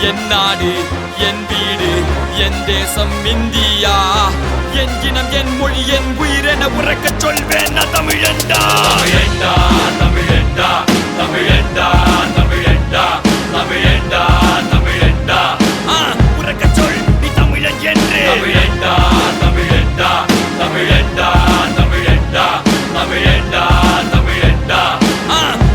என் நாடு என் வீடு என் தேசம் இந்தியா என் இனம் என் மொழி என் உயிரென உறக்கச் சொல்வேன் தமிழண்டா தமிழண்டா தமிழண்டா தமிழண்டா தமிழண்டா தமிழண்டா தமிழண்டா உறக்கச் சொல் நீ தமிழன் என்று தமிழண்டா தமிழண்டா தமிழண்டா தமிழண்டா தமிழண்டா தமிழண்டா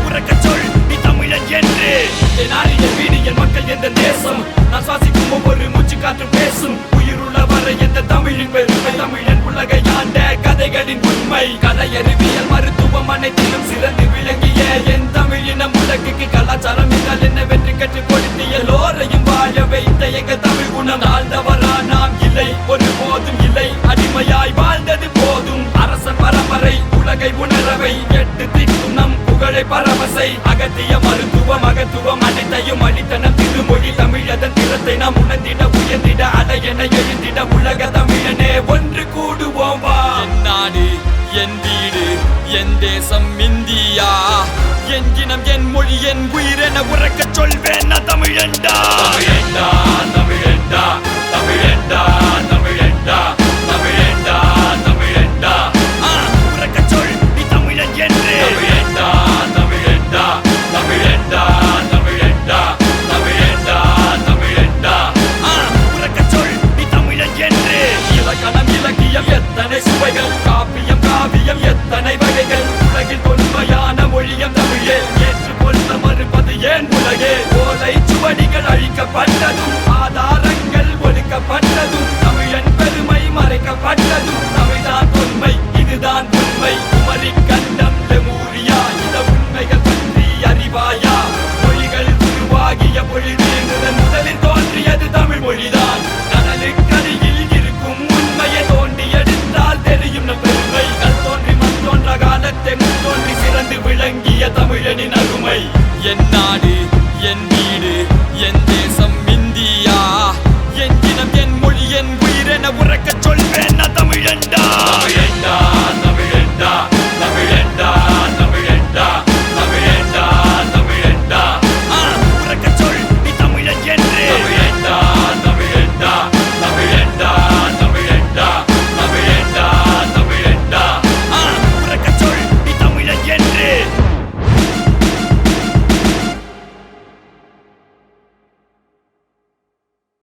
உறக்கச் சொல் நீ தமிழன் என்று என் நாடு என் வீடு என் மக்கள் எந்த தேசம் நான் சுவாசிக்கும் ஒவ்வொரு மூச்சு காற்று பேசும் உயிருள்ள வரை எந்த தமிழின் பெருமை தமிழன் உலகை ஆண்ட கதைகளின் உண்மை கலை அறிவியல் மருத்துவம் அனைத்திலும் சிறந்து விளங்கிய என் தமிழினம் உலகுக்கு கலாச்சாரம் என்றால் என்னவென்று கற்றுக் கொடுத்து எல்லோரையும் வாழ வைத்த எங்க தமிழ் குணம் தாழ்ந்தவரா நாம் இல்லை ஒரு போதும் இல்லை அடிமையாய் வாழ்ந்தது போதும் அரசன் பரம்பரை உலகை உணரவை எட்டு திக்கும் நம் புகழை பரவசை அகத்திய மருத்துவம் அனைத்தையும் அளித்தனம் திருமொழி தமிழதன் திறத்தை நாம் உணர்ந்திட உயர்ந்திட அடையென எழுந்திட உலக தமிழனே ஒன்று கூடுவோம் வா என் நாடு என் வீடு என் தேசம் இந்தியா என் இனம் என் மொழி என் உயிரென உறக்கச் சொல்வேன் தமிழண்டா தமிழண்டா தமிழண்டா தமிழண்டா தமிழண்டா தமிழண்டா தமிழண்டா உறக்கச் சொல் நீ தமிழன் என்று தமிழண்டா தமிழண்டா தமிழண்டா தமிழண்டா தமிழண்டா தமிழண்டா உறக்கச் சொல் நீ தமிழன் என்று இலக்கணம் இலக்கியம் எத்தனை சுவைகள் காப்பியம் காவியம் எத்தனை வகைகள் உலகில் தொன்மையான மொழியம் தமிழே ஏற்றுக்கொள்ள மறுப்பது ஏன் உலகே ஓலை சுவடிகள் அழிக்கப்பட்டதும் ஆதாரங்கள் ஒடுக்கப்பட்ட